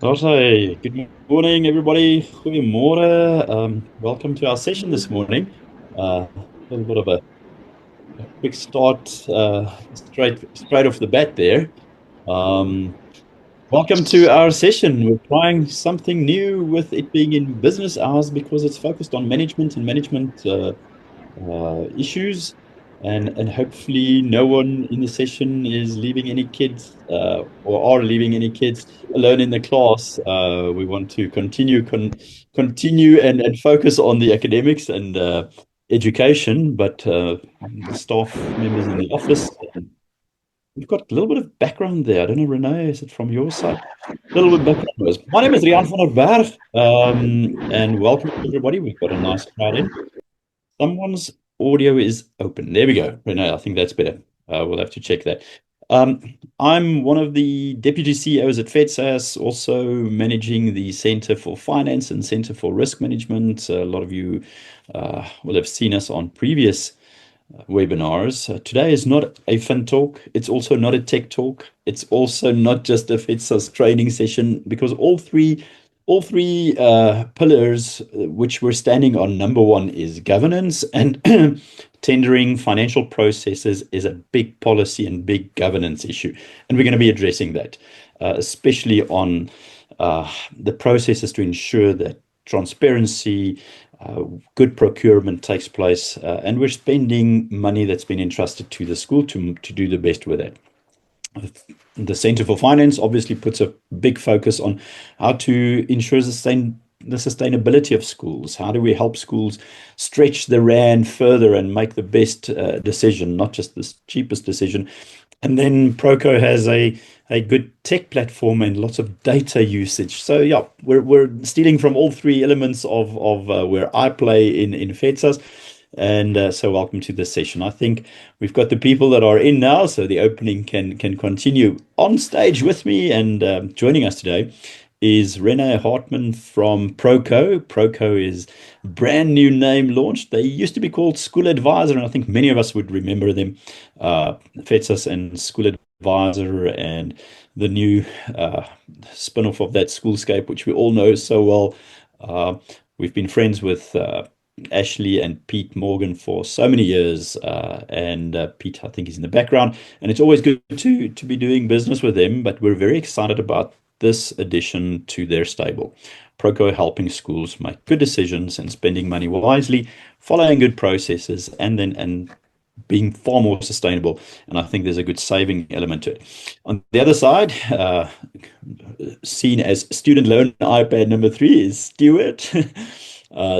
Hey, good morning, everybody. Goedemorgen. Welcome to our session this morning. A little bit of a quick start, straight off the bat there. Um, Welcome to our session. We're trying something new with it being in business hours because it's focused on management and management issues. And hopefully no one in the session is leaving any kids or are leaving any kids alone in the class. We want to continue and focus on the academics and education, but the staff members in the office. We've got a little bit of background there. I don't know, René, is it from your side? A little bit of background noise. My name is Riaan van der Bergh, and welcome everybody. We've got a nice crowd in. Someone's audio is open. There we go. René, I think that's better. We'll have to check that. I'm one of the deputy CEOs at FEDSAS, also managing the Center for Finance and Center for Risk Management. A lot of you will have seen us on previous webinars. Today is not a fun talk. It's also not a tech talk. It's also not just a FEDSAS training session because all three pillars which we're standing on. Number one is governance, and tendering financial processes is a big policy and big governance issue. And we're going to be addressing that, especially on the processes to ensure that transparency, good procurement takes place, and we're spending money that's been entrusted to the school to do the best with it. The Center for Finance obviously puts a big focus on how to ensure the sustainability of schools. How do we help schools stretch the rand further and make the best decision, not just the cheapest decision? And then Proco has a good tech platform and lots of data usage. So yeah, we're stealing from all three elements of where I play in FEDSAS. And so welcome to this session. I think we've got the people that are in now, so the opening can continue. On stage with me and joining us today is René Hartmann from Proco. Proco is brand new name launched. They used to be called School Advisor, and I think many of us would remember them. FEDSAS and School Advisor and the new spin-off of that Schoolscape, which we all know so well. We've been friends with Ashley and Pete Morgan for so many years, and Pete, I think, is in the background, and it's always good to be doing business with them. But we're very excited about this addition to their stable. Proco helping schools make good decisions and spending money wisely, following good processes, and being far more sustainable. And I think there's a good saving element to it. On the other side, seen as student loan iPad number 3 is Stuart.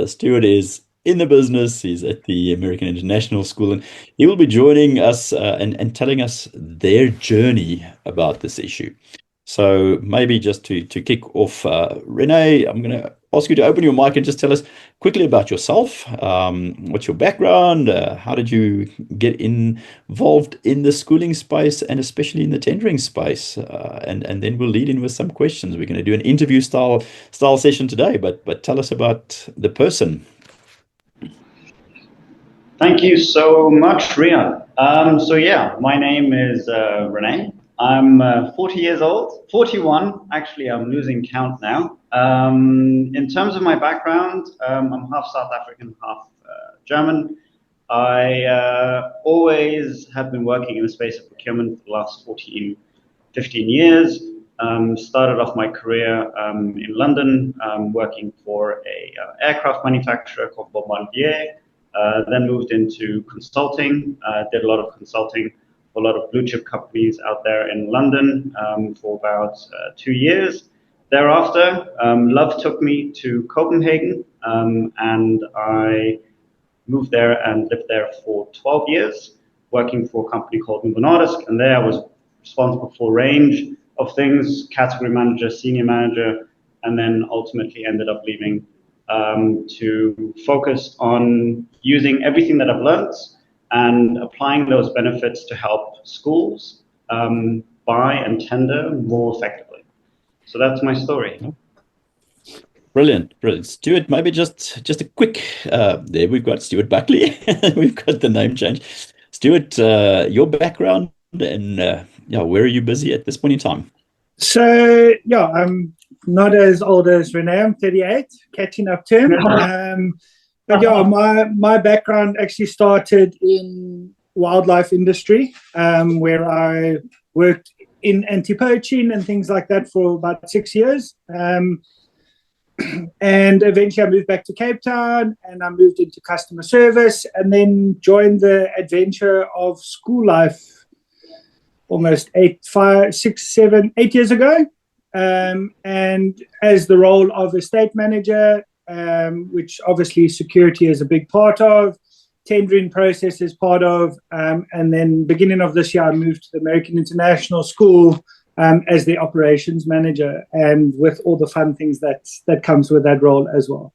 Stuart is in the business. He's at the American International School, and he will be joining us and telling us their journey about this issue. So maybe just to kick off, René, I'm going to ask you to open your mic and just tell us quickly about yourself. What's your background? How did you get involved in the schooling space and especially in the tendering space? And then we'll lead in with some questions. We're going to do an interview style session today, but tell us about the person. Thank you so much, Riaan. So yeah, my name is René. I'm 40 years old, 41, actually. I'm losing count now. In terms of my background, I'm half South African, half German. I always have been working in the space of procurement for the last 15 years. Started off my career in London, working for a aircraft manufacturer called Bombardier. Then moved into consulting, did a lot of consulting for a lot of blue chip companies out there in London for about 2 years. Thereafter, love took me to Copenhagen, and I moved there and lived there for 12 years, working for a company called Novo Nordisk. And there I was responsible for a range of things, category manager, senior manager, and then ultimately ended up leaving to focus on using everything that I've learned and applying those benefits to help schools buy and tender more effectively. So that's my story. Brilliant. Stuart, maybe just a quick, there we've got Stuart Buckley. We've got the name change. Stuart, your background and yeah, where are you busy at this point in time? So yeah, I'm not as old as René. I'm 38, catching up to him. But yeah, my background actually started in wildlife industry, where I worked in anti-poaching and things like that for about 6 years. And eventually I moved back to Cape Town and I moved into customer service and then joined the adventure of school life almost 8 years ago. And as the role of estate manager, which obviously security is a big part of, tendering process is part of, and then beginning of this year, I moved to the American International School as the operations manager, and with all the fun things that comes with that role as well.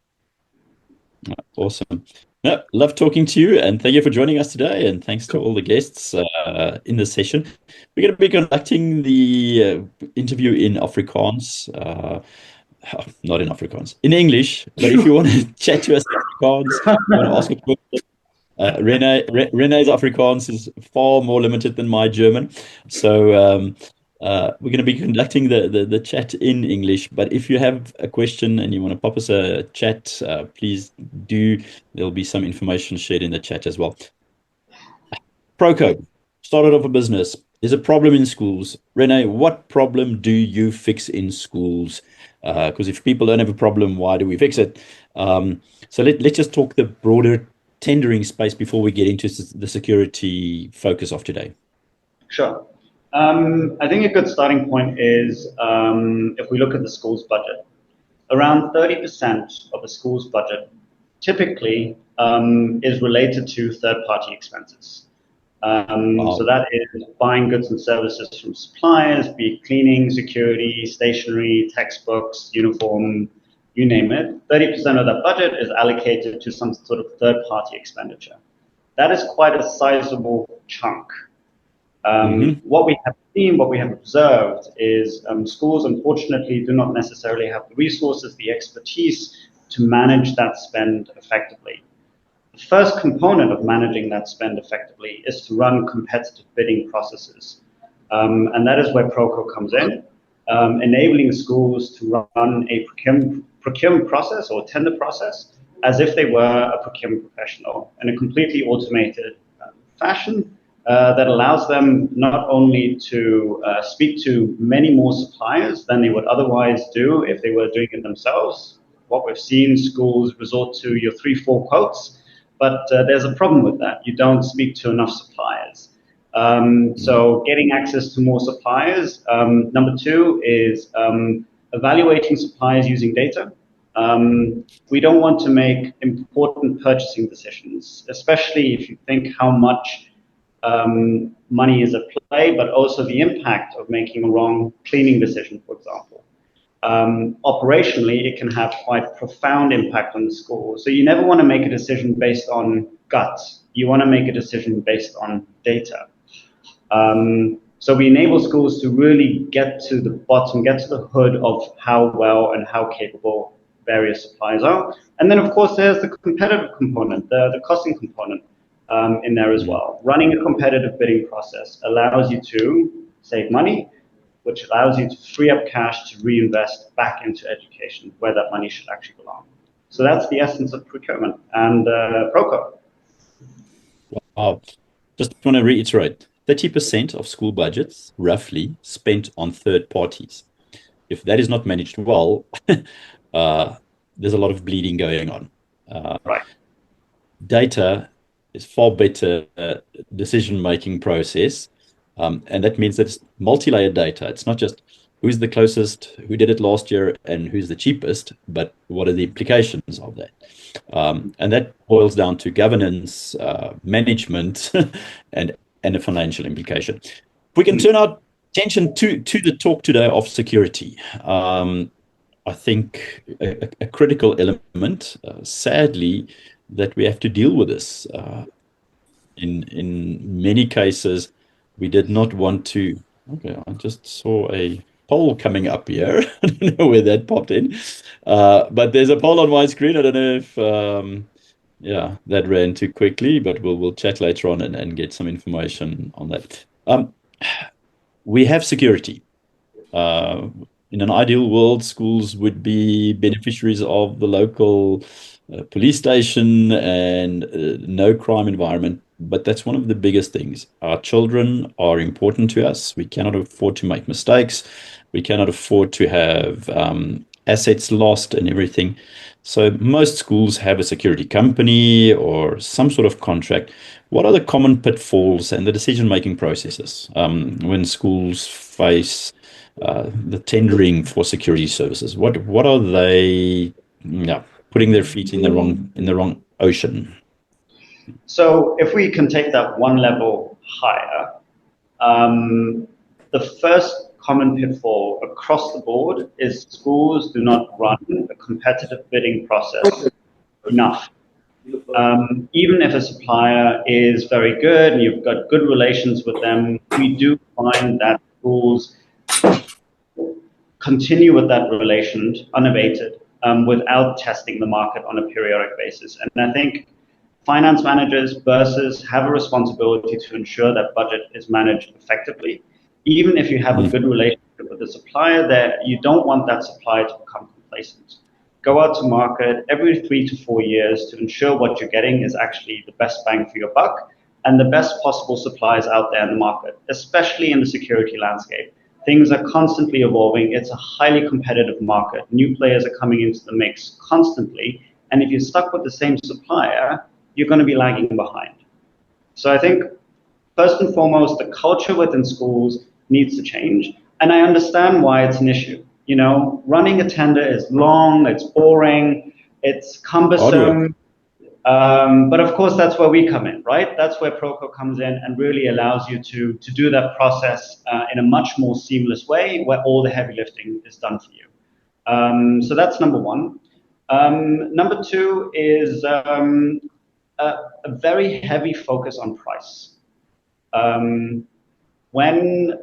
Awesome. No, love talking to you, and thank you for joining us today, and thanks to all the guests in this session. We're going to be conducting the interview in Afrikaans, not in Afrikaans, in English, but if you want to chat to us in Afrikaans, you want to ask a question, René's Afrikaans is far more limited than my German, so we're going to be conducting the chat in English. But if you have a question and you want to pop us a chat, please do. There'll be some information shared in the chat as well. Proco started off a business. There's a problem in schools. René, what problem do you fix in schools? Because if people don't have a problem, why do we fix it? So let's just talk the broader tendering space before we get into the security focus of today. Sure. I think a good starting point is if we look at the school's budget. Around 30% of the school's budget typically is related to third-party expenses. Wow. So that is buying goods and services from suppliers, be it cleaning, security, stationery, textbooks, uniform, you name it. 30% of that budget is allocated to some sort of third-party expenditure. That is quite a sizable chunk. What we have seen, what we have observed is schools unfortunately do not necessarily have the resources, the expertise to manage that spend effectively. The first component of managing that spend effectively is to run competitive bidding processes. And that is where Proco comes in, enabling schools to run a procurement process or tender process as if they were a procurement professional in a completely automated fashion. That allows them not only to speak to many more suppliers than they would otherwise do if they were doing it themselves. What we've seen, schools resort to your 3-4 quotes, but there's a problem with that. You don't speak to enough suppliers. So getting access to more suppliers. Number 2 is evaluating suppliers using data. We don't want to make important purchasing decisions, especially if you think how much money is at play, but also the impact of making a wrong cleaning decision, for example. Operationally, it can have quite profound impact on the school. So you never want to make a decision based on guts. You want to make a decision based on data. So we enable schools to really get to the bottom, get to the hood of how well and how capable various suppliers are. And then, of course, there's the competitive component, the costing component. In there as well. Running a competitive bidding process allows you to save money, which allows you to free up cash to reinvest back into education, where that money should actually belong. So that's the essence of procurement and Proco. Wow. Just want to reiterate, 30% of school budgets roughly spent on third parties. If that is not managed well, there's a lot of bleeding going on. Right. Data is far better decision-making process. And that means that it's multi-layered data. It's not just who's the closest, who did it last year, and who's the cheapest, but what are the implications of that? And that boils down to governance, management, and a financial implication. If we can turn our attention to the talk today of security. I think a critical element, sadly, that we have to deal with this. In many cases, we did not want to. Okay, I just saw a poll coming up here. I don't know where that popped in, but there's a poll on my screen. I don't know if that ran too quickly, but we'll chat later on and get some information on that. We have security. in an ideal world, schools would be beneficiaries of the local police station and no crime environment. But that's one of the biggest things. Our children are important to us. We cannot afford to make mistakes. We cannot afford to have assets lost and everything. So most schools have a security company or some sort of contract. What are the common pitfalls and the decision-making processes when schools face the tendering for security services? What are they, yeah, putting their feet in the wrong ocean? So if we can take that one level higher, the first common pitfall across the board is schools do not run a competitive bidding process enough. Even if a supplier is very good and you've got good relations with them, we do find that schools continue with that relation unabated without testing the market on a periodic basis. And I think finance managers, bursars have a responsibility to ensure that budget is managed effectively. Even if you have a good relationship with the supplier, that you don't want that supplier to become complacent. Go out to market every 3 to 4 years to ensure what you're getting is actually the best bang for your buck and the best possible suppliers out there in the market, especially in the security landscape. Things are constantly evolving. It's a highly competitive market. New players are coming into the mix constantly. And if you're stuck with the same supplier, you're going to be lagging behind. So I think, first and foremost, the culture within schools needs to change. And I understand why it's an issue. You know, running a tender is long, it's boring, it's cumbersome. But of course, that's where we come in, right? That's where Proco comes in and really allows you to do that process in a much more seamless way where all the heavy lifting is done for you. So that's number one. Number two is a very heavy focus on price. When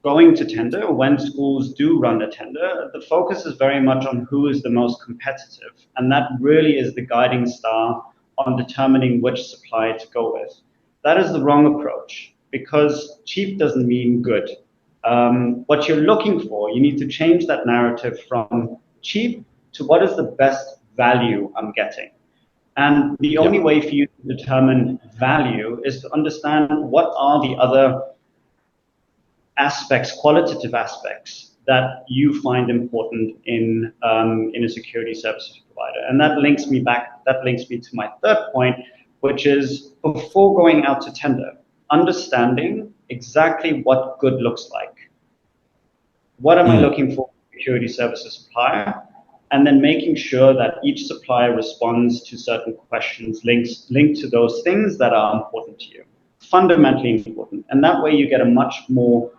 going to tender, when schools do run a tender, the focus is very much on who is the most competitive. And that really is the guiding star on determining which supplier to go with. That is the wrong approach because cheap doesn't mean good. What you're looking for, you need to change that narrative from cheap to what is the best value I'm getting. And the only way for you to determine value is to understand what are the other aspects, qualitative aspects that you find important in a security services provider. And that links me to my third point, which is before going out to tender, understanding exactly what good looks like. What am I looking for in a security services supplier? And then making sure that each supplier responds to certain questions linked to those things that are important to you, fundamentally important. And that way you get a much more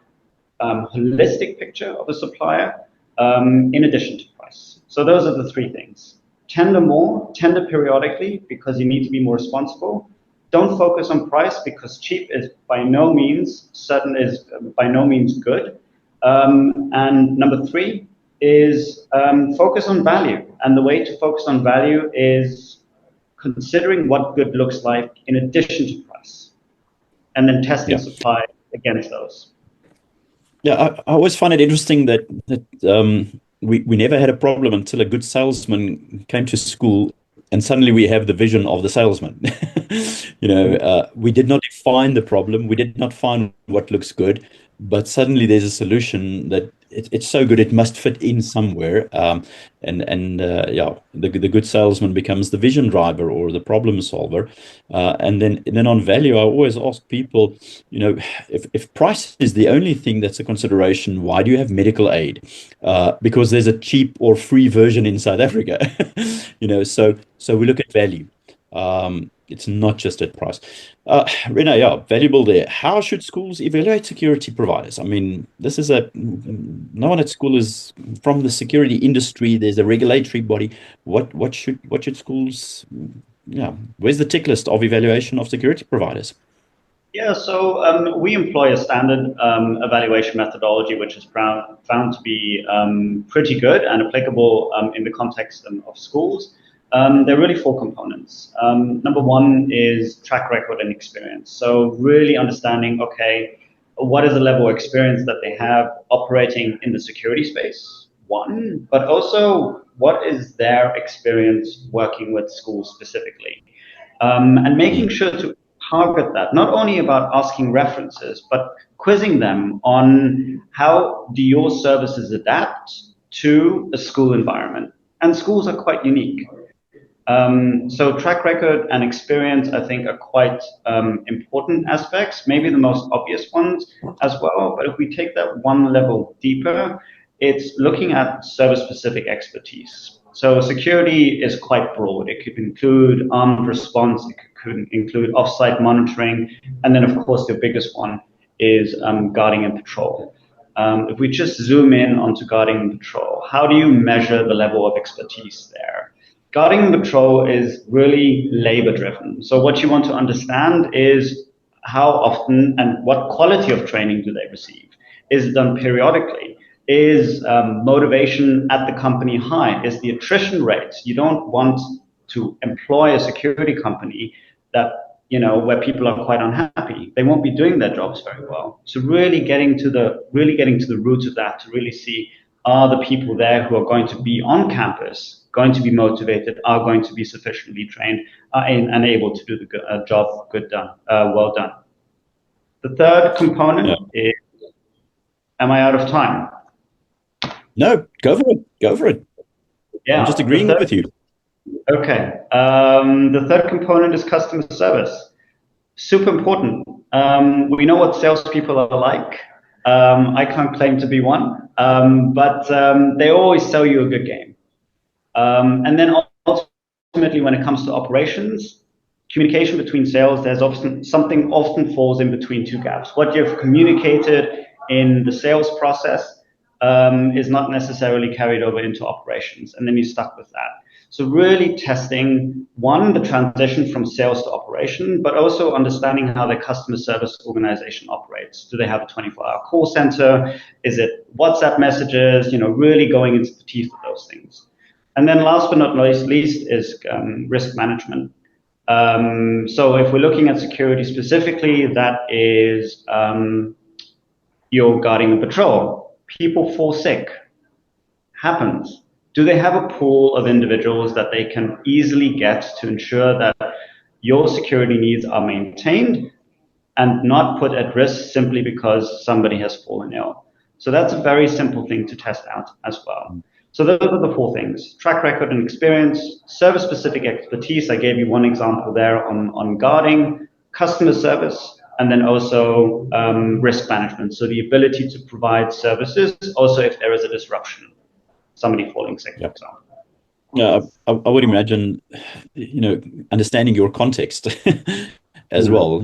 holistic picture of a supplier in addition to price. So those are the three things. Tender more, tender periodically because you need to be more responsible. Don't focus on price because cheap is by no means good. And number three is focus on value. And the way to focus on value is considering what good looks like in addition to price and then testing supply against those. Yeah, I always find it interesting that we never had a problem until a good salesman came to school, and suddenly we have the vision of the salesman. We did not define the problem, we did not find what looks good, but suddenly there's a solution that it's so good it must fit in somewhere. The good salesman becomes the vision driver or the problem solver. And then on value, I always ask people, if price is the only thing that's a consideration, why do you have medical aid? Because there's a cheap or free version in South Africa. So we look at value. It's not just at price. René, valuable there. How should schools evaluate security providers? I mean, no one at school is from the security industry. There's a regulatory body. What should schools? Where's the tick list of evaluation of security providers? Yeah, so we employ a standard evaluation methodology, which is found to be pretty good and applicable in the context of schools. There are really four components. Number one is track record and experience. So really understanding, okay, what is the level of experience that they have operating in the security space? one, but also what is their experience working with schools specifically, and making sure to target that, not only about asking references, but quizzing them on how do your services adapt to a school environment. And schools are quite unique. So track record and experience, I think, are quite important aspects, maybe the most obvious ones as well. But if we take that one level deeper, it's looking at service-specific expertise. So security is quite broad. It could include armed response, it could include off-site monitoring, and then, of course, the biggest one is guarding and patrol. If we just zoom in onto guarding and patrol, how do you measure the level of expertise there? Guarding and patrol is really labor driven. So what you want to understand is how often and what quality of training do they receive? Is it done periodically? Is motivation at the company high? Is the attrition rate? You don't want to employ a security company that, where people are quite unhappy. They won't be doing their jobs very well. So really getting to the root of that to really see, are the people there who are going to be on campus going to be motivated, are going to be sufficiently trained, and able to do the job well done. The third component is, am I out of time? No, go for it. Go for it. Yeah, I'm just agreeing with you. Okay. The third component is customer service. Super important. We know what salespeople are like. I can't claim to be one, but they always sell you a good game. And then ultimately, when it comes to operations, communication between sales, there's something often falls in between two gaps. What you've communicated in the sales process is not necessarily carried over into operations, and then you're stuck with that. So really testing, one, the transition from sales to operation, but also understanding how their customer service organization operates. Do they have a 24-hour call center? Is it WhatsApp messages? Really going into the teeth of those things. And then last but not least is risk management. So if we're looking at security specifically, that is your guarding and patrol. People fall sick. Happens. Do they have a pool of individuals that they can easily get to ensure that your security needs are maintained and not put at risk simply because somebody has fallen ill? So that's a very simple thing to test out as well. So those are the four things: track record and experience, service-specific expertise. I gave you one example there on guarding, customer service, and then also risk management. So the ability to provide services also if there is a disruption, somebody falling sick, for example. Yeah, I would imagine, understanding your context as well.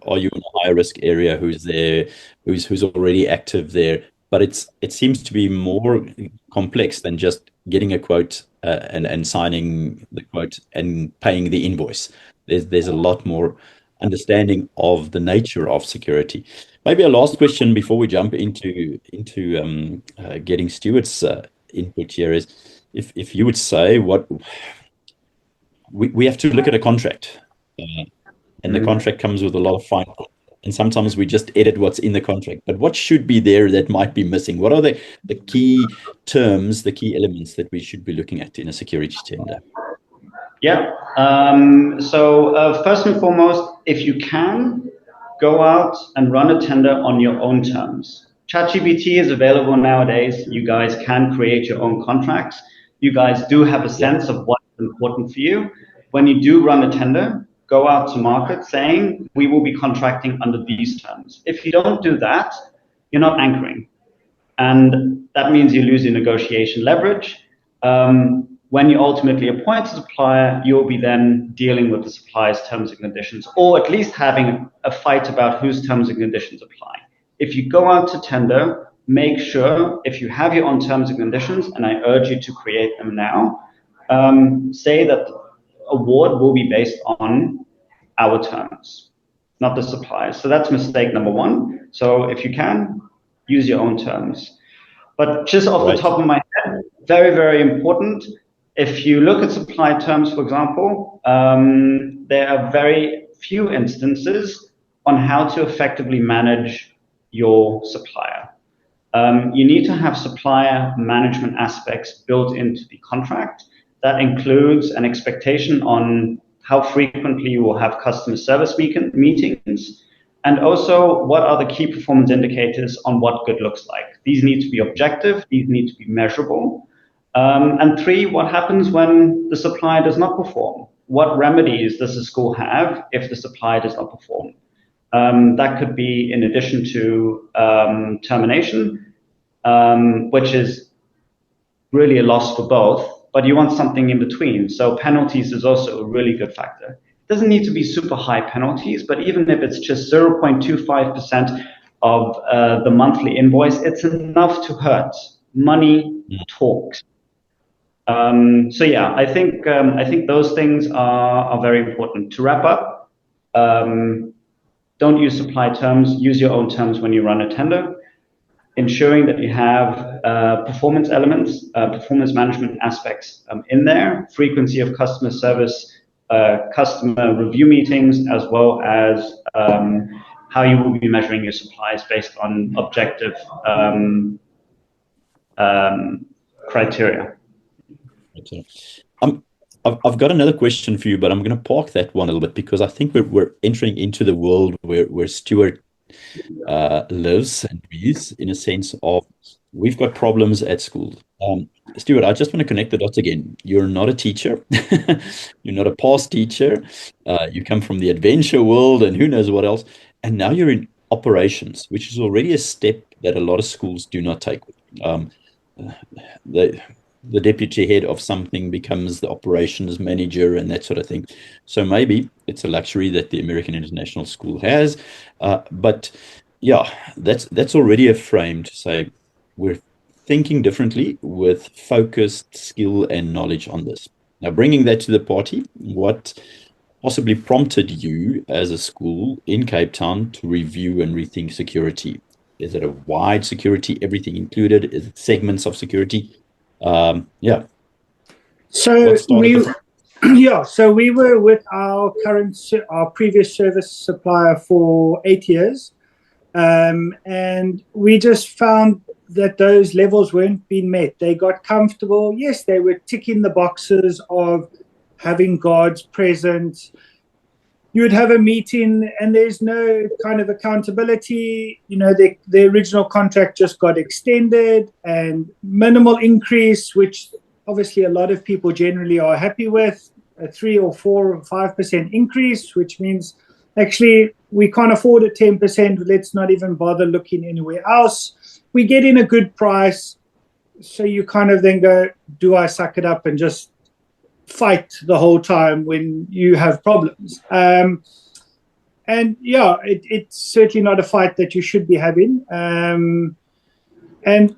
Are you in a high risk area? Who's there? Who's already active there? But it seems to be more complex than just getting a quote and signing the quote and paying the invoice. There's a lot more understanding of the nature of security. Maybe a last question before we jump into getting Stuart's input here is, if you would say what we have to look at a contract, and the contract comes with a lot of fine print. And sometimes we just edit what's in the contract. But what should be there that might be missing? What are the key terms, the key elements that we should be looking at in a security tender? Yeah. So first and foremost, if you can, go out and run a tender on your own terms. ChatGPT is available nowadays. You guys can create your own contracts. You guys do have a sense of what's important for you. When you do run a tender, go out to market saying, we will be contracting under these terms. If you don't do that, you're not anchoring. And that means you lose your negotiation leverage. When you ultimately appoint a supplier, you'll be then dealing with the supplier's terms and conditions, or at least having a fight about whose terms and conditions apply. If you go out to tender, make sure, if you have your own terms and conditions, and I urge you to create them now, say that award will be based on our terms, not the suppliers. So that's mistake number one. So if you can, use your own terms. But just off the top of my head, very, very important. If you look at supply terms, for example, there are very few instances on how to effectively manage your supplier. You need to have supplier management aspects built into the contract. That includes an expectation on how frequently you will have customer service meetings, and also what are the key performance indicators on what good looks like. These need to be objective, these need to be measurable. And three, what happens when the supplier does not perform? What remedies does the school have if the supplier does not perform? That could be in addition to termination, which is really a loss for both, but you want something in between. So penalties is also a really good factor. It doesn't need to be super high penalties, but even if it's just 0.25% of the monthly invoice, it's enough to hurt. Money talks. So yeah, I think those things are very important. To wrap up, don't use supply terms. Use your own terms when you run a tender. Ensuring that you have performance elements, performance management aspects in there, frequency of customer service, customer review meetings, as well as how you will be measuring your supplies based on objective criteria. Okay. I've got another question for you, but I'm going to park that one a little bit because I think we're entering into the world where Stuart lives and breathes, in a sense of we've got problems at school. Stuart, I just want to connect the dots again. You're not a teacher. You're not a past teacher. You come from the adventure world and who knows what else. And now you're in operations, which is already a step that a lot of schools do not take. The deputy head of something becomes the operations manager and that sort of thing. So maybe it's a luxury that the American International School has. But yeah, that's already a frame to say we're thinking differently with focused skill and knowledge on this. Now, bringing that to the party, what possibly prompted you as a school in Cape Town to review and rethink security? Is it a wide security, everything included? Is it segments of security? Yeah. So we were with our previous service supplier for 8 years, and we just found that those levels weren't being met. They got comfortable. Yes, they were ticking the boxes of having guards present. You would have a meeting and there's no kind of accountability. You know, the original contract just got extended and minimal increase, which obviously a lot of people generally are happy with, a 3 or 4 or 5% increase, which means actually we can't afford a 10%. Let's not even bother looking anywhere else. We get in a good price. So you kind of then go, do I suck it up and just fight the whole time when you have problems? And yeah, it's certainly not a fight that you should be having. And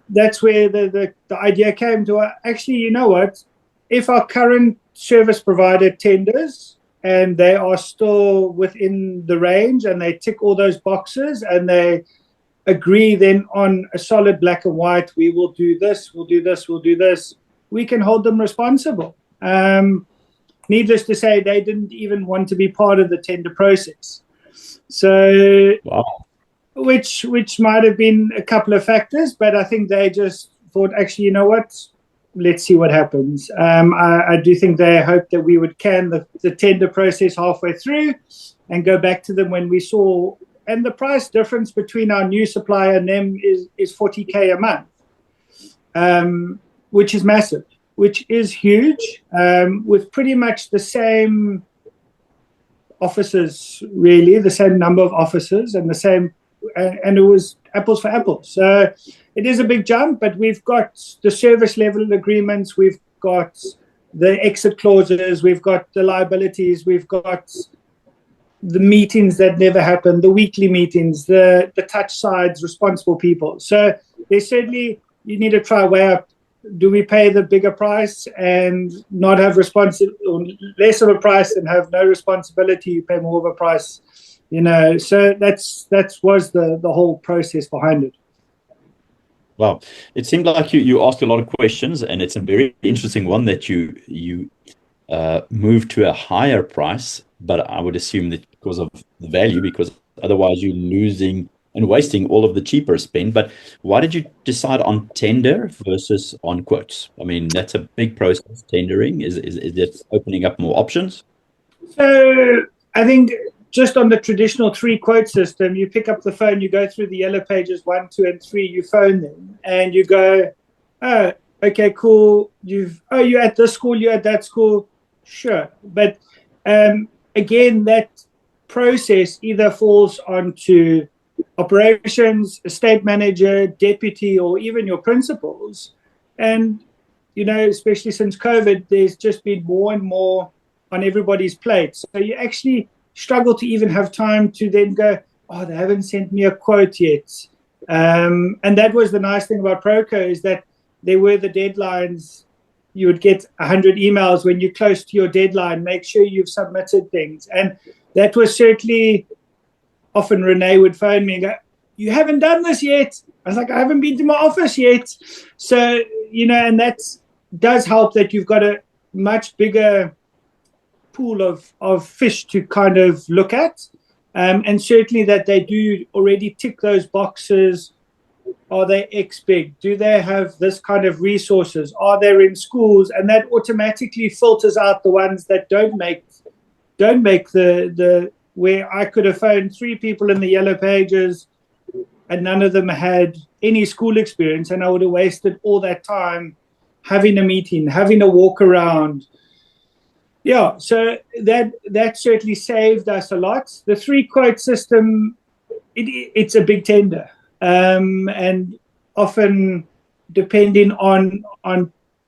that's where the idea came to, actually, you know what, if our current service provider tenders and they are still within the range and they tick all those boxes and they agree then on a solid black and white, we will do this, we'll do this, we'll do this, we can hold them responsible. Needless to say, they didn't even want to be part of the tender process. So, wow. which might have been a couple of factors, but I think they just thought, actually, you know what, let's see what happens. I do think they hoped that we would can the tender process halfway through and go back to them when we saw, and the price difference between our new supplier and them is 40K a month, which is massive, which is huge, with pretty much the same officers, really, the same number of officers and the same, and it was apples for apples. So it is a big jump, but we've got the service level agreements, we've got the exit clauses, we've got the liabilities, we've got the meetings that never happen, the weekly meetings, the touch sides, responsible people. So they certainly, you need to try way up. Do we pay the bigger price and not have or less of a price and have no responsibility? You pay more of a price, you know. So that was the whole process behind it. Wow, it seemed like you asked a lot of questions, and it's a very interesting one that you moved to a higher price. But I would assume that because of the value, because otherwise you're losing and wasting all of the cheaper spend. But why did you decide on tender versus on quotes? I mean, that's a big process. Tendering is it opening up more options? So I think just on the traditional 3-quote system, you pick up the phone, you go through the yellow pages 1, 2, and 3, you phone them, and you go, oh, okay, cool. You're at this school, you're at that school, sure. But again, that process either falls onto operations, estate manager, deputy, or even your principals. And especially since COVID, there's just been more and more on everybody's plate. So you actually struggle to even have time to then go, oh, they haven't sent me a quote yet. And that was the nice thing about Proco, is that there were the deadlines. You would get 100 emails when you're close to your deadline. Make sure you've submitted things. And that was certainly, often René would phone me and go, you haven't done this yet. I was like, I haven't been to my office yet. So, and that does help that you've got a much bigger pool of fish to kind of look at. And certainly that they do already tick those boxes. Are they ex-big? Do they have this kind of resources? Are they in schools? And that automatically filters out the ones that don't make the where I could have phoned 3 people in the yellow pages and none of them had any school experience, and I would have wasted all that time having a meeting, having a walk around. Yeah, so that certainly saved us a lot. The 3-quote system, it's a big tender. And often, depending on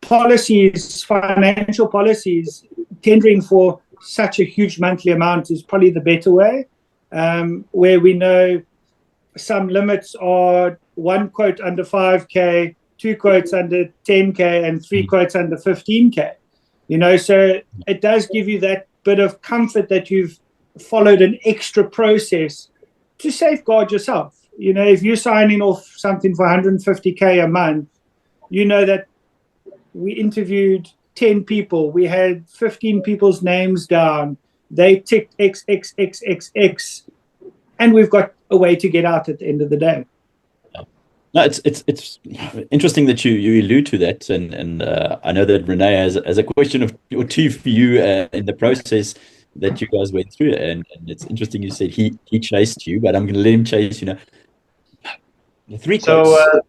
policies, financial policies, tendering for such a huge monthly amount is probably the better way, where we know some limits are 1 quote under 5K, 2 quotes under 10K, and 3 quotes under 15K. So it does give you that bit of comfort that you've followed an extra process to safeguard yourself. If you're signing off something for 150K a month, that we interviewed 10 people. We had 15 people's names down. They ticked X, X, X, X, X. And we've got a way to get out at the end of the day. No, it's interesting that you allude to that, and I know that René has a question or two for you in the process that you guys went through, and it's interesting you said he chased you, but I'm going to let him chase. The 3 quotes.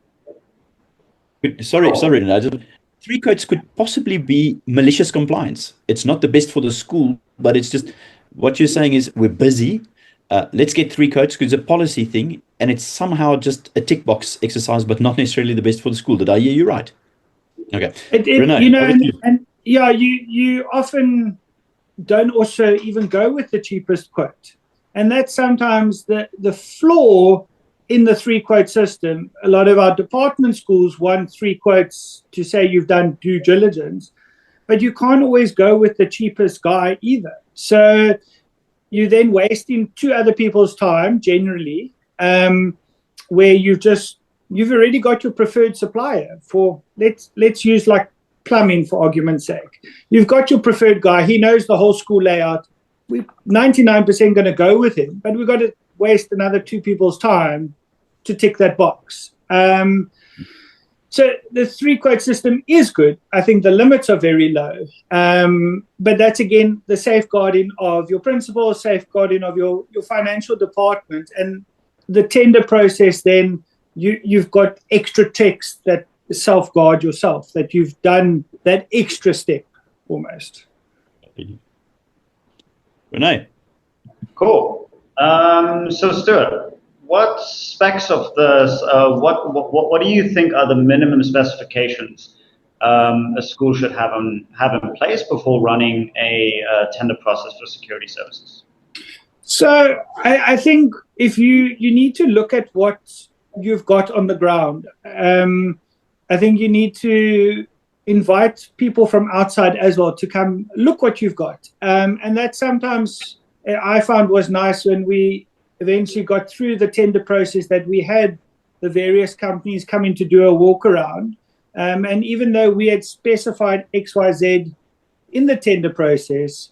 Sorry, René. 3 quotes could possibly be malicious compliance. It's not the best for the school, but it's just what you're saying is we're busy. Let's get 3 quotes because it's a policy thing, and it's somehow just a tick box exercise, but not necessarily the best for the school. Did I hear you right? Okay. René, you often don't also even go with the cheapest quote. And that's sometimes the flaw in the 3-quote system. A lot of our department schools want 3 quotes to say you've done due diligence, but you can't always go with the cheapest guy either. So you're then wasting 2 other people's time generally, where you've already got your preferred supplier for, let's use like plumbing for argument's sake. You've got your preferred guy. He knows the whole school layout. We're 99% going to go with him, but we've got to waste another 2 people's time to tick that box. So the 3-quote system is good. I think the limits are very low. But that's, again, the safeguarding of your principal, safeguarding of your financial department. And the tender process, then you've got extra text that self-guard yourself, that you've done that extra step almost. René. Cool. So Stuart, what specs of this, what do you think are the minimum specifications a school should have in place before running a tender process for security services? So I think if you need to look at what you've got on the ground, I think you need to invite people from outside as well to come look what you've got. And that sometimes I found was nice when we eventually got through the tender process, that we had the various companies coming to do a walk around. And even though we had specified XYZ in the tender process,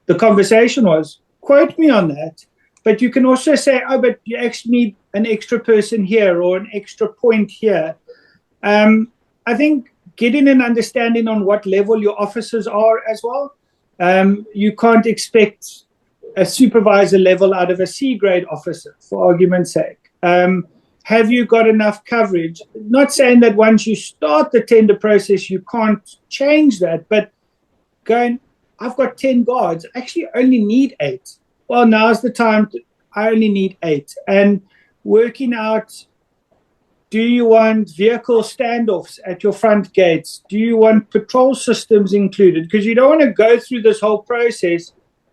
the conversation was, quote me on that, But you can also say, oh, but you actually need an extra person here or an extra point here. I think getting an understanding on what level your officers are as well. You can't expect a supervisor level out of a C grade officer, for argument's sake. Have you got enough coverage? Not saying that once you start the tender process, you can't change that, but going, I've got 10 guards, I actually only need 8. Well, now's the time, I only need 8. And working out, do you want vehicle standoffs at your front gates? Do you want patrol systems included? Because you don't want to go through this whole process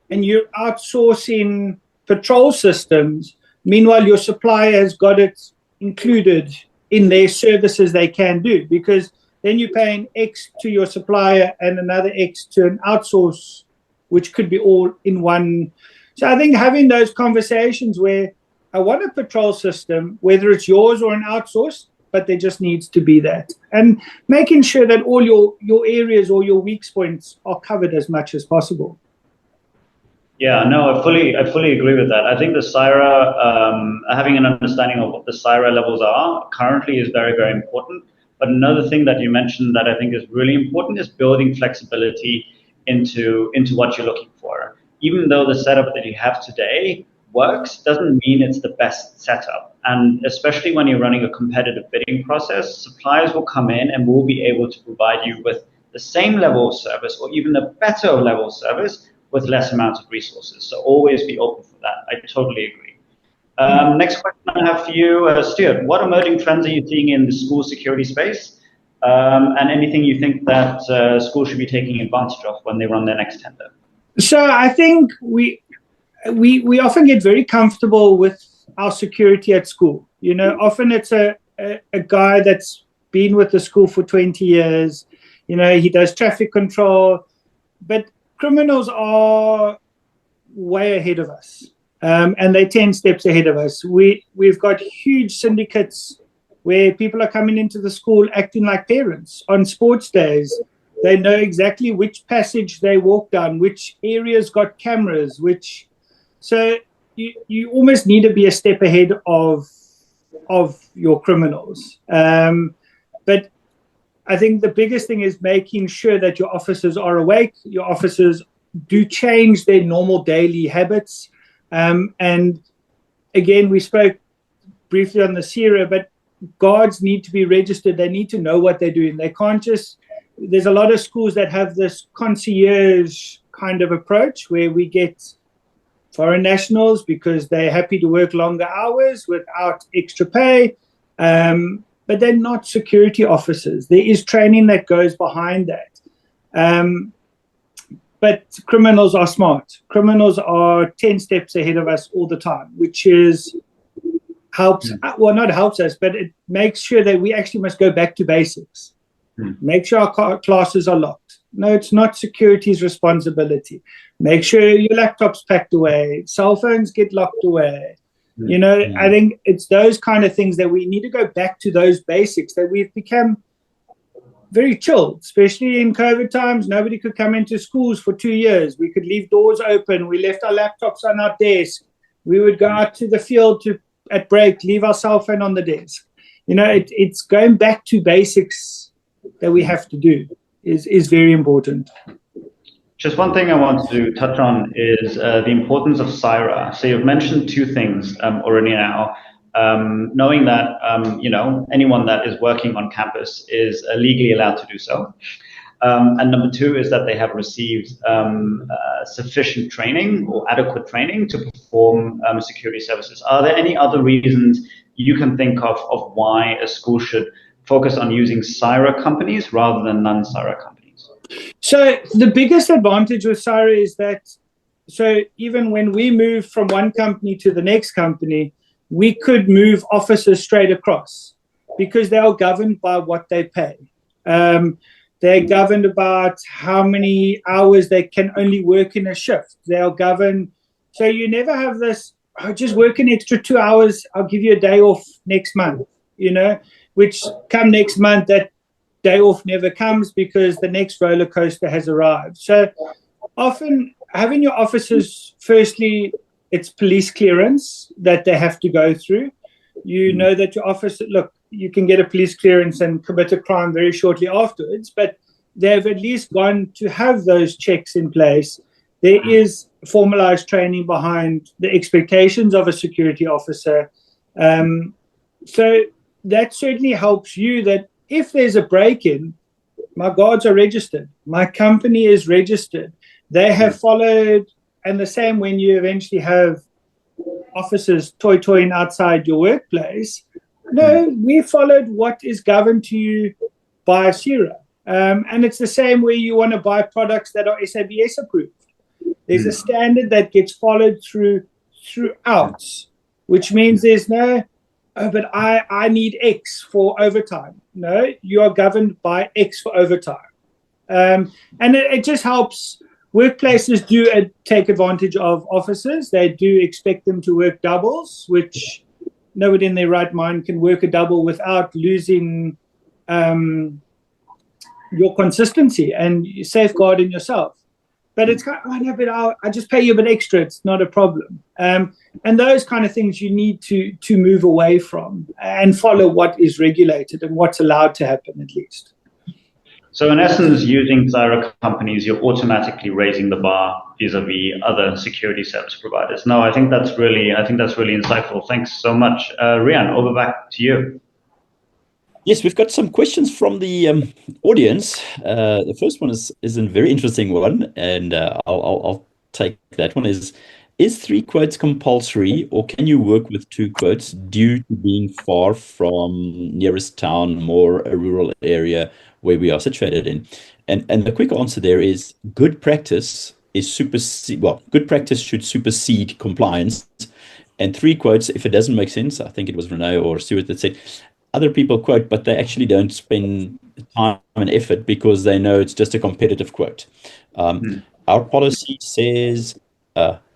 and you're outsourcing patrol systems. Meanwhile, your supplier has got it included in their services they can do, because then you're paying X to your supplier and another X to an outsource, which could be all in one. So I think having those conversations where I want a patrol system, whether it's yours or an outsource, but there just needs to be that. And making sure that all your areas or your weak points are covered as much as possible. Yeah, no, I fully agree with that. I think the SIRA, having an understanding of what the SIRA levels are currently is very, very important. But another thing that you mentioned that I think is really important is building flexibility into what you're looking for. Even though the setup that you have today works, doesn't mean it's the best setup. And especially when you're running a competitive bidding process, suppliers will come in and will be able to provide you with the same level of service or even a better level of service with less amounts of resources. So always be open for that. I totally agree. Next question I have for you, Stuart. What emerging trends are you seeing in the school security space? And anything you think that schools should be taking advantage of when they run their next tender? So I think we often get very comfortable with our security at school. You know, often it's a guy that's been with the school for 20 years. You know, he does traffic control, but criminals are way ahead of us, and they're 10 steps ahead of us. We've got huge syndicates where people are coming into the school acting like parents on sports days. They know exactly which passage they walk down, which areas got cameras, so you almost need to be a step ahead of your criminals. But I think the biggest thing is making sure that your officers are awake, your officers do change their normal daily habits. And again, we spoke briefly on the SIRA, but guards need to be registered. They need to know what they're doing. They can't just, there's a lot of schools that have this concierge kind of approach where we get foreign nationals because they're happy to work longer hours without extra pay. But they're not security officers. There is training that goes behind that. But criminals are smart. Criminals are 10 steps ahead of us all the time, which helps, well, not helps us, but it makes sure that we actually must go back to basics. Make sure our classes are locked. No, it's not security's responsibility. Make sure your laptop's packed away, cell phones get locked away. You know, I think it's those kind of things that we need to go back to those basics that we've become very chilled, especially in COVID times. Nobody could come into schools for 2 years. We could leave doors open. We left our laptops on our desk. We would go out to the field at break, leave our cell phone on the desk. You know, it's going back to basics that we have to do is very important. Just one thing I want to touch on is the importance of SIRA. So you've mentioned 2 things already now. Knowing that, you know, anyone that is working on campus is legally allowed to do so. And number 2 is that they have received sufficient training or adequate training to perform security services. Are there any other reasons you can think of why a school should focus on using SIRA companies rather than non-SIRA companies? So the biggest advantage with SIRA is that, so even when we move from one company to the next company, we could move officers straight across because they are governed by what they pay. They're governed about how many hours they can only work in a shift. They are governed. So you never have this, oh, just work an extra 2 hours, I'll give you a day off next month, you know, which come next month, that day off never comes because the next roller coaster has arrived. So often having your officers firstly it's police clearance that they have to go through. You know that your officer, look, you can get a police clearance and commit a crime very shortly afterwards, but they've at least gone to have those checks in place. There is formalized training behind the expectations of a security officer. So that certainly helps you that if there's a break-in, my guards are registered. My company is registered. They have followed, and the same when you eventually have officers toy-toying outside your workplace. No, we followed what is governed to you by CIRA. And it's the same where you want to buy products that are SABS approved. There's a standard that gets followed throughout, which means there's no, oh, but I need X for overtime. No, you are governed by X for overtime. And it just helps. Workplaces do take advantage of officers. They do expect them to work doubles, which nobody in their right mind can work a double without losing your consistency and safeguarding yourself. But it's kind of, oh, no, but I just pay you a bit extra. It's not a problem. And those kind of things you need to move away from and follow what is regulated and what's allowed to happen at least. So in essence, using Xyra companies, you're automatically raising the bar vis-a-vis other security service providers. No, I think that's really insightful. Thanks so much. Riaan, over back to you. Yes, we've got some questions from the audience. The first one is a very interesting one, and I'll take that one. Is 3 quotes compulsory, or can you work with 2 quotes due to being far from nearest town, more a rural area where we are situated in? And the quick answer there is good practice good practice should supersede compliance. And 3 quotes, if it doesn't make sense, I think it was René or Stuart that said, other people quote, but they actually don't spend time and effort because they know it's just a competitive quote. Our policy says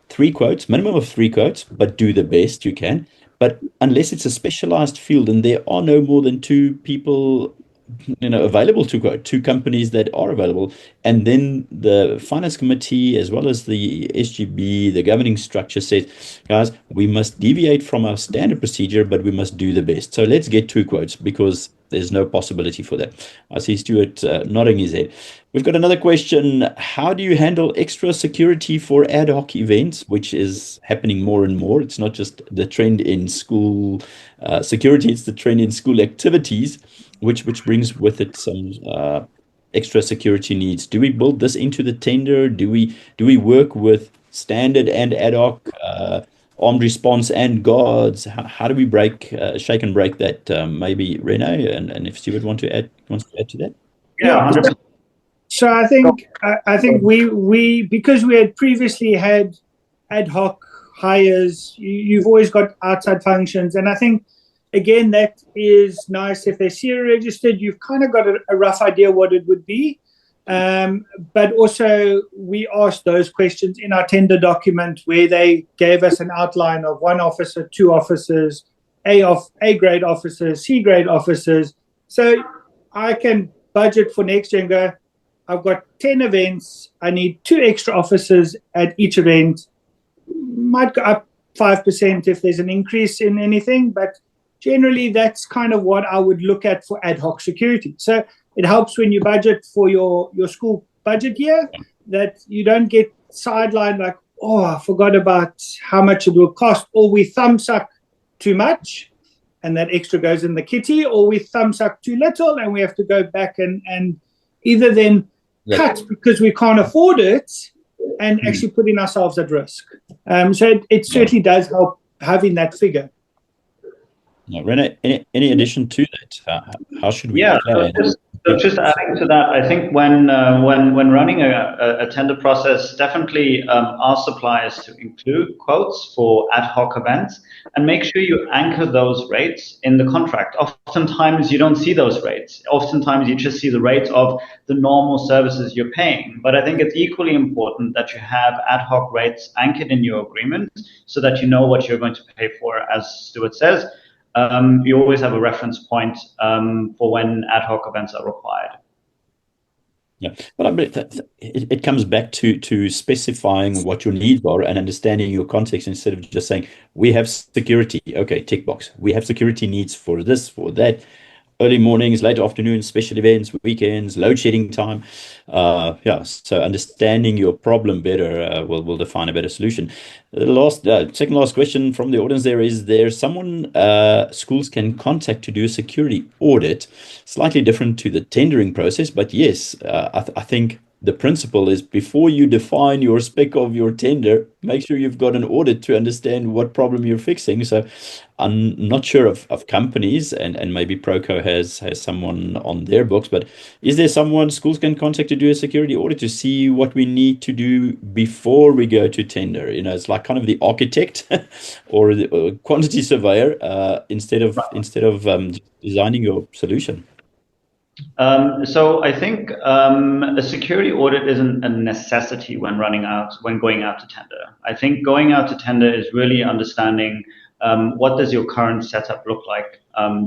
3 quotes, minimum of 3 quotes, but do the best you can. But unless it's a specialized field and there are no more than 2 people available to quote, 2 companies that are available, and then the finance committee as well as the SGB, the governing structure says, guys, we must deviate from our standard procedure, but we must do the best. So let's get 2 quotes because there's no possibility for that. I see Stuart nodding his head. We've got another question. How do you handle extra security for ad hoc events, which is happening more and more? It's not just the trend in school security, it's the trend in school activities, which brings with it some extra security needs. Do we build this into the tender? Do we work with standard and ad hoc armed response and guards? How do we shake and break that? Maybe René and if Stuart wants to add to that. Yeah, 100%. So I think we because we had previously had ad hoc hires, you've always got outside functions, and I think again that is nice if they're CIRA registered. You've kind of got a rough idea what it would be, but also we asked those questions in our tender document where they gave us an outline of 1 officer, 2 officers, A grade officers, C grade officers. So I can budget for next year and go, I've got 10 events. I need 2 extra officers at each event. Might go up 5% if there's an increase in anything, but generally that's kind of what I would look at for ad hoc security. So it helps when you budget for your school budget year that you don't get sidelined like, oh, I forgot about how much it will cost, or we thumbsuck too much and that extra goes in the kitty, or we thumbsuck too little and we have to go back and either then cut because we can't afford it and actually putting ourselves at risk. So it certainly does help having that figure. René, any addition to that? How should we plan? So just adding to that, I think when running a tender process, definitely ask suppliers to include quotes for ad hoc events and make sure you anchor those rates in the contract. Oftentimes you don't see those rates. Oftentimes you just see the rates of the normal services you're paying. But I think it's equally important that you have ad hoc rates anchored in your agreement so that you know what you're going to pay for, as Stuart says. You always have a reference point for when ad hoc events are required. Yeah, but I mean, it comes back to specifying what your needs are and understanding your context instead of just saying we have security. Okay, tick box. We have security needs for this, for that. Early mornings, late afternoons, special events, weekends, load shedding time. Yeah, so understanding your problem better will define a better solution. The second last question from the audience there is there someone schools can contact to do a security audit, slightly different to the tendering process, but yes, I think the principle is before you define your spec of your tender, make sure you've got an audit to understand what problem you're fixing. So I'm not sure of companies, and maybe Proco has someone on their books, but is there someone schools can contact to do a security audit to see what we need to do before we go to tender? You know, it's like kind of the architect or the quantity surveyor instead of designing your solution. So I think a security audit isn't a necessity when going out to tender. I think going out to tender is really understanding what does your current setup look like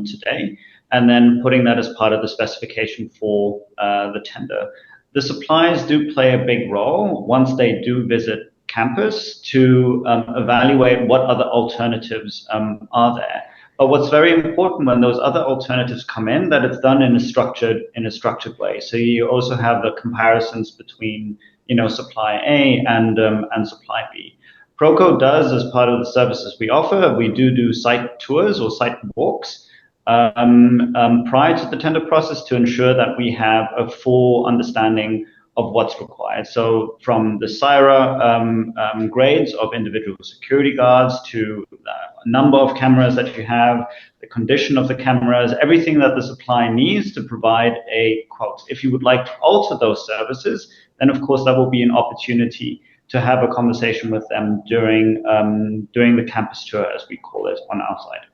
today, and then putting that as part of the specification for the tender. The suppliers do play a big role once they do visit campus to evaluate what other alternatives are there. But what's very important when those other alternatives come in, that it's done in a structured way. So you also have the comparisons between, supply A and supply B. Proco does, as part of the services we offer, we do site tours or site walks prior to the tender process to ensure that we have a full understanding of what's required. So from the CIRA grades of individual security guards to the number of cameras that you have, the condition of the cameras, everything that the supply needs to provide a quote. If you would like to alter those services, then of course that will be an opportunity to have a conversation with them during the campus tour, as we call it on our side.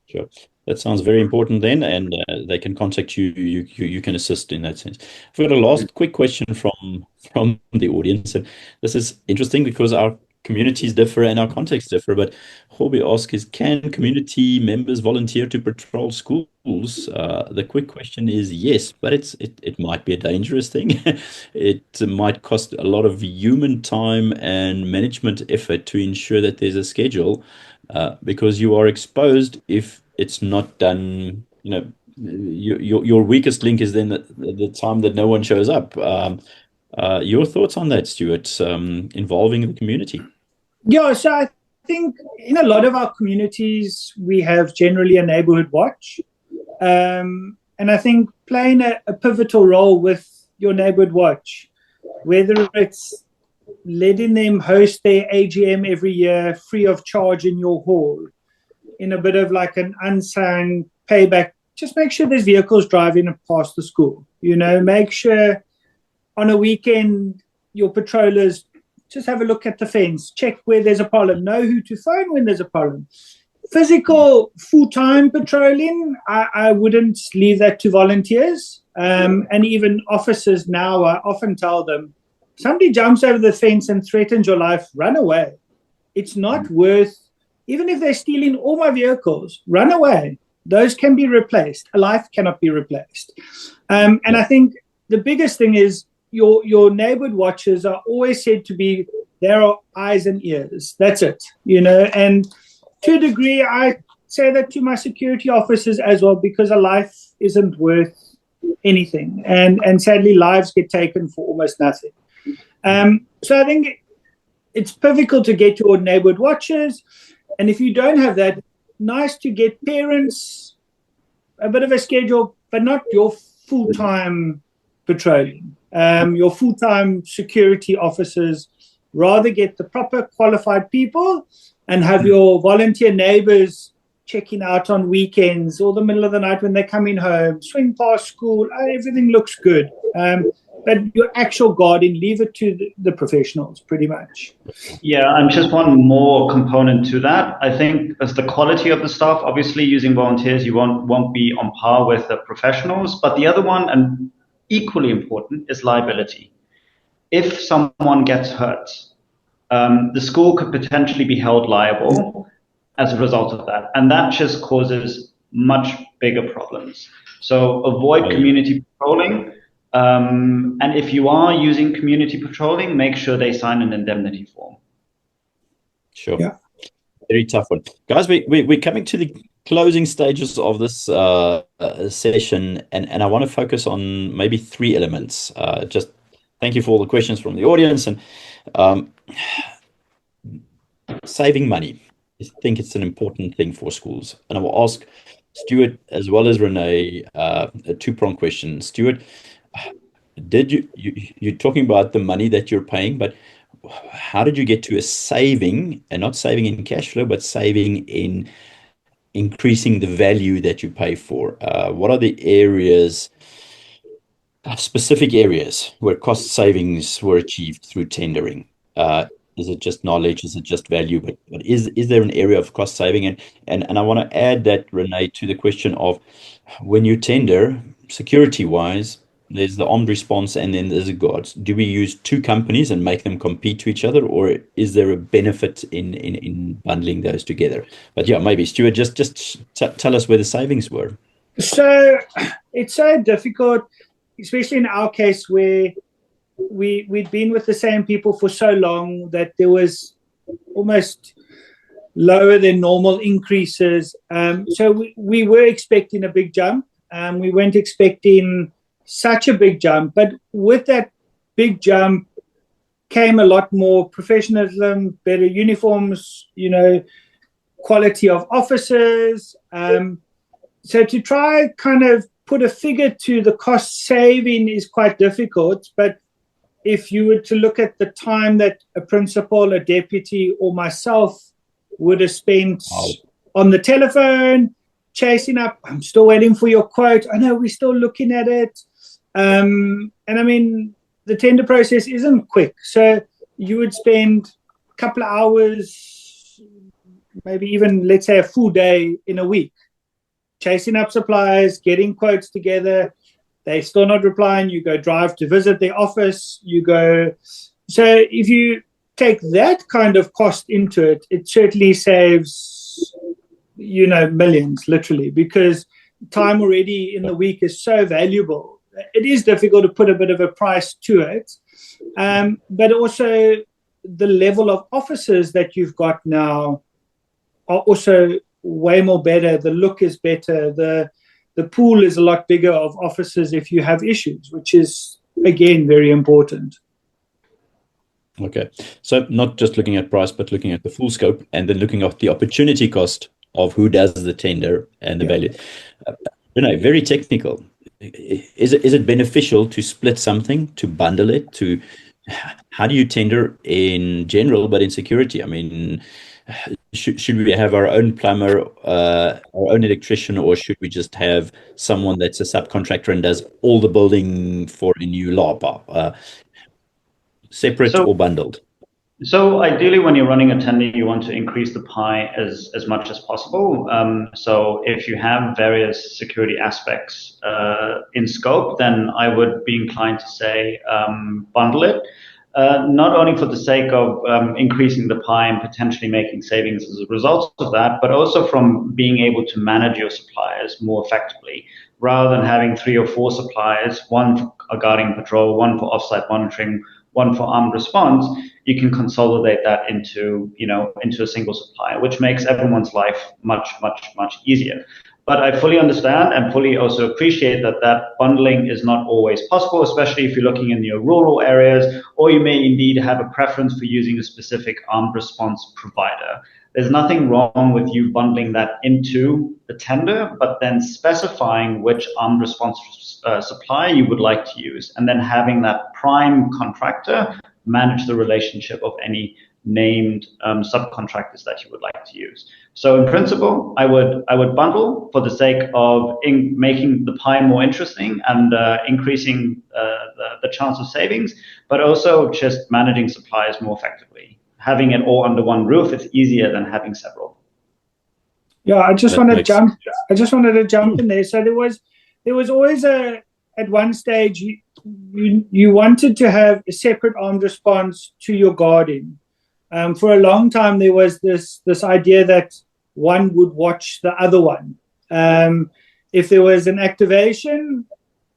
Sure. That sounds very important then, and they can contact you. You can assist in that sense. I've got a last quick question from the audience, and this is interesting because our communities differ and our contexts differ. But Hobby asks is, can community members volunteer to patrol schools? The quick question is yes, but it might be a dangerous thing. It might cost a lot of human time and management effort to ensure that there's a schedule, because you are exposed if it's not done. Your weakest link is then the time that no one shows up. Your thoughts on that, Stuart, involving the community? Yeah, so I think in a lot of our communities, we have generally a neighborhood watch. And I think playing a pivotal role with your neighborhood watch, whether it's letting them host their AGM every year free of charge in your hall, in a bit of like an unsung payback, just make sure there's vehicles driving past the school. Make sure on a weekend your patrollers just have a look at the fence, check where there's a problem, know who to phone when there's a problem. Physical full-time patrolling, I wouldn't leave that to volunteers. And even officers now, I often tell them, somebody jumps over the fence and threatens your life, run away. It's not worth, even if they're stealing all my vehicles, run away. Those can be replaced. A life cannot be replaced. And I think the biggest thing is your neighborhood watchers are always said to be, there are eyes and ears. That's it. And to a degree, I say that to my security officers as well, because a life isn't worth anything. And sadly, lives get taken for almost nothing. So I think it's pivotal to get your neighborhood watchers. And if you don't have that, nice to get parents, a bit of a schedule, but not your full-time patrolling. Your full-time security officers, rather get the proper qualified people and have your volunteer neighbors checking out on weekends or the middle of the night when they're coming home, swing past school, everything looks good. But your actual guarding, leave it to the professionals, pretty much. Yeah, and just one more component to that. I think as the quality of the staff, obviously using volunteers, you won't be on par with the professionals. But the other one, and equally important, is liability. If someone gets hurt, the school could potentially be held liable as a result of that. And that just causes much bigger problems. So avoid community patrolling. And if you are using community patrolling, make sure they sign an indemnity form. Sure. Yeah. Very tough one. Guys, we're coming to the closing stages of this session, and I want to focus on maybe three elements. Just thank you for all the questions from the audience, and saving money. I think it's an important thing for schools. And I will ask Stuart as well as René a two-pronged question. Stuart, you're talking about the money that you're paying, but how did you get to a saving, and not saving in cash flow, but saving in increasing the value that you pay for? What are the areas, specific areas where cost savings were achieved through tendering? Is it just knowledge? Is it just value? But is there an area of cost saving? And I want to add that, René, to the question of when you tender, security-wise, there's the armed response and then there's the guards. Do we use two companies and make them compete to each other, or is there a benefit in bundling those together? But yeah, maybe Stuart, just tell us where the savings were. So it's so difficult, especially in our case where we'd been with the same people for so long that there was almost lower than normal increases. So we were expecting a big jump. We weren't expecting such a big jump, but with that big jump came a lot more professionalism, better uniforms, quality of officers. So to try kind of put a figure to the cost saving is quite difficult, but if you were to look at the time that a principal, a deputy, or myself would have spent on the telephone, chasing up, I'm still waiting for your quote. I know we're still looking at it. And I mean, the tender process isn't quick. So you would spend a couple of hours, maybe even, let's say, a full day in a week, chasing up suppliers, getting quotes together. They're still not replying. You go drive to visit their office. You go. So if you take that kind of cost into it, it certainly saves, millions, literally, because time already in the week is so valuable. It is difficult to put a bit of a price to it. But also the level of officers that you've got now are also way more better. The look is better. The pool is a lot bigger of officers if you have issues, which is, again, very important. Okay. So not just looking at price, but looking at the full scope and then looking at the opportunity cost of who does the tender and the value. Very technical. Is it beneficial to split something, to bundle it, how do you tender in general, but in security? I mean, should we have our own plumber, our own electrician, or should we just have someone that's a subcontractor and does all the building for a new LAPA? Separate or bundled? So ideally, when you're running a tender, you want to increase the pie as much as possible. So if you have various security aspects in scope, then I would be inclined to say bundle it. Not only for the sake of increasing the pie and potentially making savings as a result of that, but also from being able to manage your suppliers more effectively. Rather than having 3 or 4 suppliers, one for guarding patrol, one for offsite monitoring, one for armed response, you can consolidate that into a single supplier, which makes everyone's life much, much, much easier. But I fully understand and fully also appreciate that bundling is not always possible, especially if you're looking in your rural areas, or you may indeed have a preference for using a specific armed response provider. There's nothing wrong with you bundling that into the tender, but then specifying which armed response supplier you would like to use, and then having that prime contractor manage the relationship of any named subcontractors that you would like to use. So in principle, I would bundle for the sake of making the pie more interesting and increasing the chance of savings, but also just managing suppliers more effectively. Having it all under one roof is easier than having several. Yeah, I just wanted to jump in there. So there was always at one stage you wanted to have a separate armed response to your guarding. For a long time, there was this idea that one would watch the other one. If there was an activation,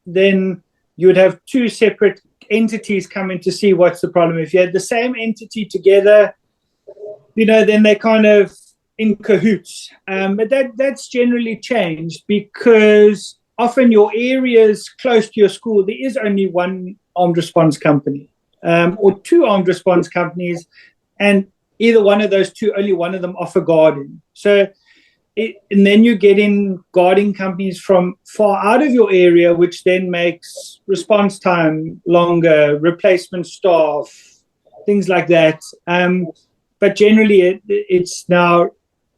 then you would have two separate entities coming to see what's the problem. If you had the same entity together, then they kind of in cahoots. But that's generally changed because often your areas close to your school, there is only one armed response company or two armed response companies, and either one of those two, only one of them offer guarding. And then you get in guarding companies from far out of your area, which then makes response time longer, replacement staff, things like that. But generally, it's now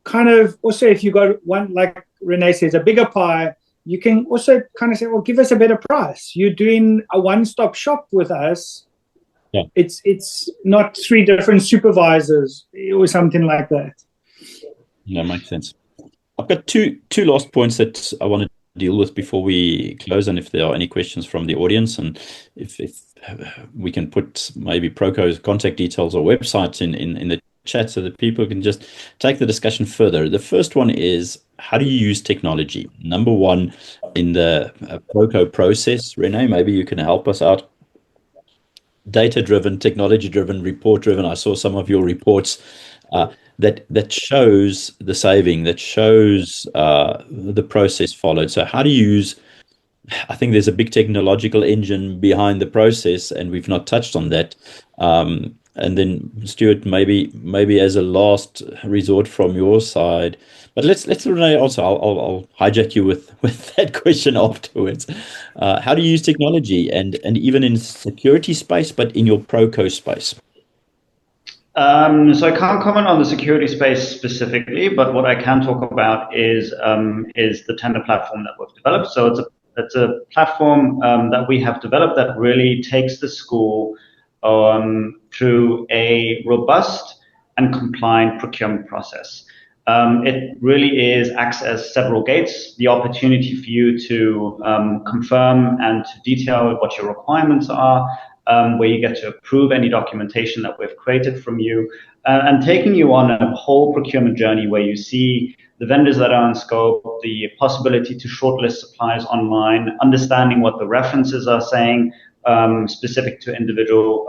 kind of also, if you got one, like René says, a bigger pie, you can also kind of say, well, give us a better price. You're doing a one-stop shop with us. Yeah. It's not three different supervisors or something like that. That makes sense. I've got two last points that I want to deal with before we close, and if there are any questions from the audience, and if we can put maybe Proco's contact details or websites in the chat so that people can just take the discussion further. The first one is, how do you use technology? Number one, in the Proco process, René, maybe you can help us out. Data-driven, technology-driven, report-driven. I saw some of your reports that shows the saving, that shows the process followed. So how do you use, I think there's a big technological engine behind the process, and we've not touched on that. And then Stuart, maybe as a last resort from your side, but let's René also. I'll hijack you with that question afterwards. How do you use technology, and even in security space, but in your Proco space? So I can't comment on the security space specifically, but what I can talk about is the tender platform that we've developed. So it's a platform that we have developed that really takes the school through a robust and compliant procurement process. It really acts as several gates, the opportunity for you to confirm and to detail what your requirements are, where you get to approve any documentation that we've created from you, and taking you on a whole procurement journey where you see the vendors that are in scope, the possibility to shortlist suppliers online, understanding what the references are saying, specific to individual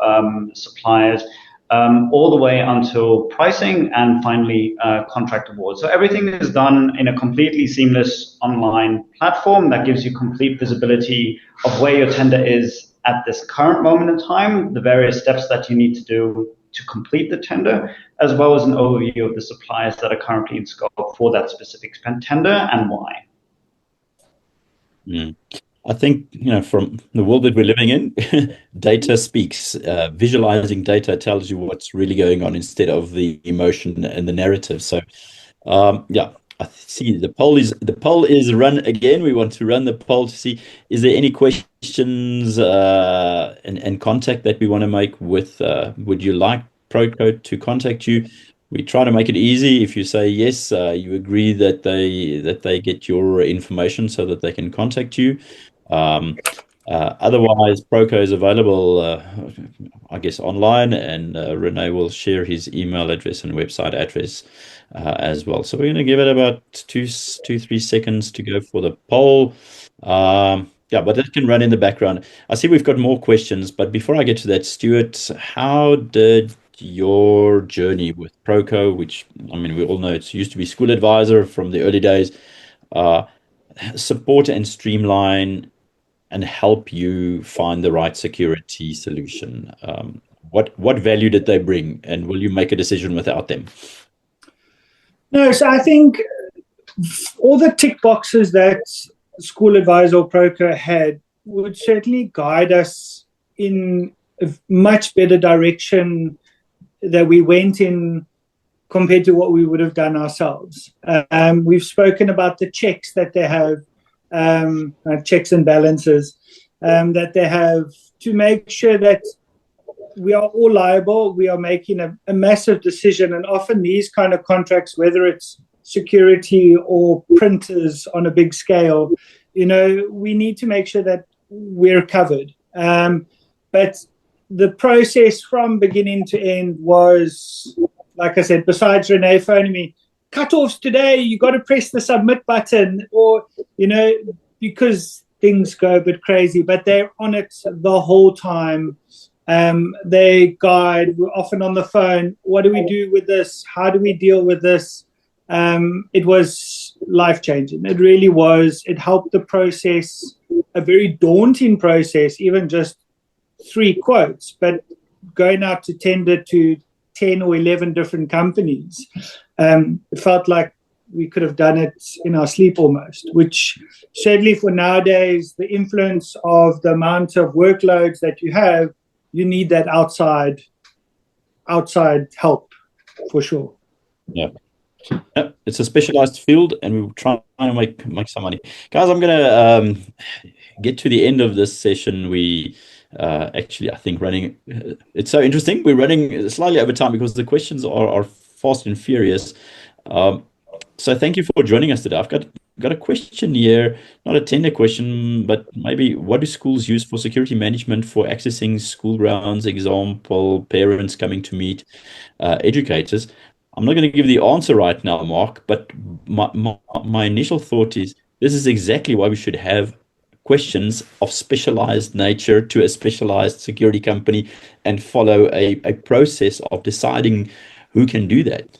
suppliers, all the way until pricing and finally contract award. So everything is done in a completely seamless online platform that gives you complete visibility of where your tender is at this current moment in time, the various steps that you need to do to complete the tender, as well as an overview of the suppliers that are currently in scope for that specific tender and why. I think, from the world that we're living in, data speaks. Visualizing data tells you what's really going on instead of the emotion and the narrative. So, I see the poll is run again. We want to run the poll to see, is there any questions and contact that we want to make with, would you like Proco to contact you? We try to make it easy. If you say yes, you agree that they get your information so that they can contact you. Otherwise, Proco is available, I guess, online, and René will share his email address and website address as well. So we're going to give it about 2-3 seconds to go for the poll. But that can run in the background. I see we've got more questions, but before I get to that, Stuart, how did your journey with Proco, which, I mean, we all know it used to be School Advisor from the early days, support and streamline and help you find the right security solution? What value did they bring, and will you make a decision without them? No, so I think all the tick boxes that School Advisor or Proco had would certainly guide us in a much better direction that we went in compared to what we would have done ourselves. We've spoken about the checks that they have, checks and balances that they have to make sure that we are all liable. We are making a massive decision, and often these kind of contracts, whether it's security or printers on a big scale, we need to make sure that we're covered. But the process from beginning to end was, like I said, besides René phoning me, cutoffs today, you got to press the submit button, or, because things go a bit crazy, but they're on it the whole time. They guide, we're often on the phone. What do we do with this? How do we deal with this? It was life-changing. It really was. It helped the process, a very daunting process, even just 3 quotes, but going out to tender to 10 or 11 different companies. It felt like we could have done it in our sleep almost, which certainly for nowadays, the influence of the amount of workloads that you have, you need that outside help for sure. Yeah. Yep, it's a specialized field, and we're trying to make some money. Guys, I'm gonna get to the end of this session. We actually, I think, running. It's so interesting. We're running slightly over time because the questions are fast and furious. So thank you for joining us today. I've got a question here, not a tender question, but maybe what do schools use for security management for accessing school grounds? Example, parents coming to meet educators. I'm not going to give the answer right now, Mark, but my initial thought is this is exactly why we should have questions of specialized nature to a specialized security company and follow a process of deciding who can do that.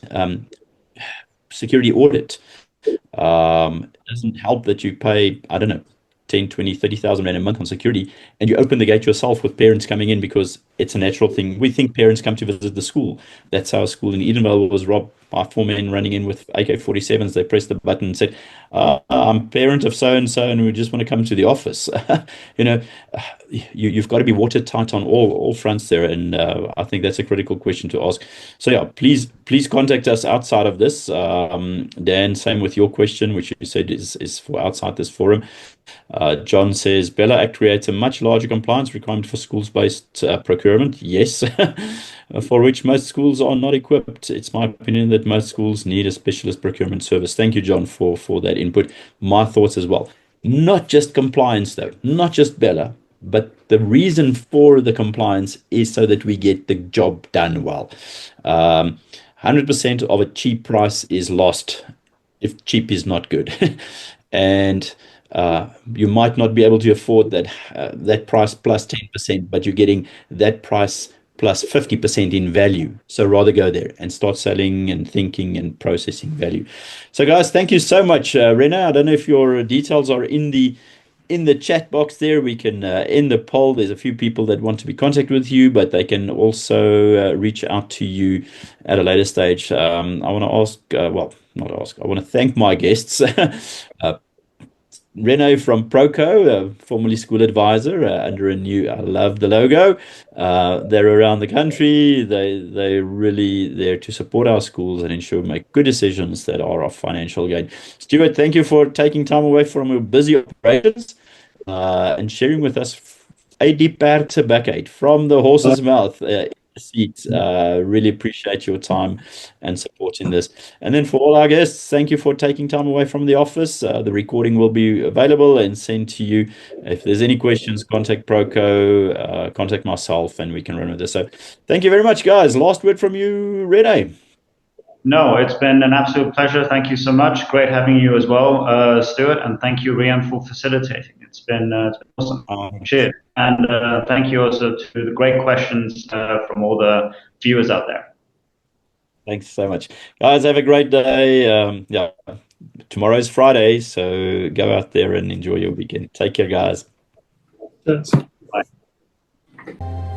Security audit. It doesn't help that you pay, I don't know, 10, 20, 30,000 Rand a month on security, and you open the gate yourself with parents coming in because it's a natural thing. We think parents come to visit the school. That's how a school in Edenvale was robbed by 4 men running in with AK-47s. They pressed the button and said, I'm parent of so-and-so, and we just want to come to the office. You've got to be watertight on all fronts there, and I think that's a critical question to ask. So yeah, please contact us outside of this. Dan, same with your question, which you said is for outside this forum. John says, Bella Act creates a much larger compliance requirement for schools-based procurement. Yes, for which most schools are not equipped. It's my opinion that most schools need a specialist procurement service. Thank you, John, for that input. My thoughts as well. Not just compliance, though, not just Bella, but the reason for the compliance is so that we get the job done well. 100% of a cheap price is lost if cheap is not good. And you might not be able to afford that price plus 10%, but you're getting that price plus 50% in value. So rather go there and start selling and thinking and processing value. So guys, thank you so much. René, I don't know if your details are in the chat box there. We can end the poll. There's a few people that want to be in contact with you, but they can also reach out to you at a later stage. I want to ask, I want to thank my guests. René from Proco, formerly school advisor, under a new, I love the logo. They're around the country. They're really there to support our schools and ensure we make good decisions that are of financial gain. Stuart, thank you for taking time away from your busy operations and sharing with us a deep Bergh from the horse's mouth. Seat. Really appreciate your time and support in this. And then for all our guests, thank you for taking time away from the office. The recording will be available and sent to you. If there's any questions, contact Proco, contact myself, and we can run with this. So thank you very much, guys. Last word from you, René. No, it's been an absolute pleasure. Thank you so much. Great having you as well, Stuart, and thank you, Riaan, for facilitating. It's been awesome. Cheers. And thank you also to the great questions from all the viewers out there. Thanks so much. Guys, have a great day. Tomorrow's Friday, so go out there and enjoy your weekend. Take care, guys. Yes. Bye.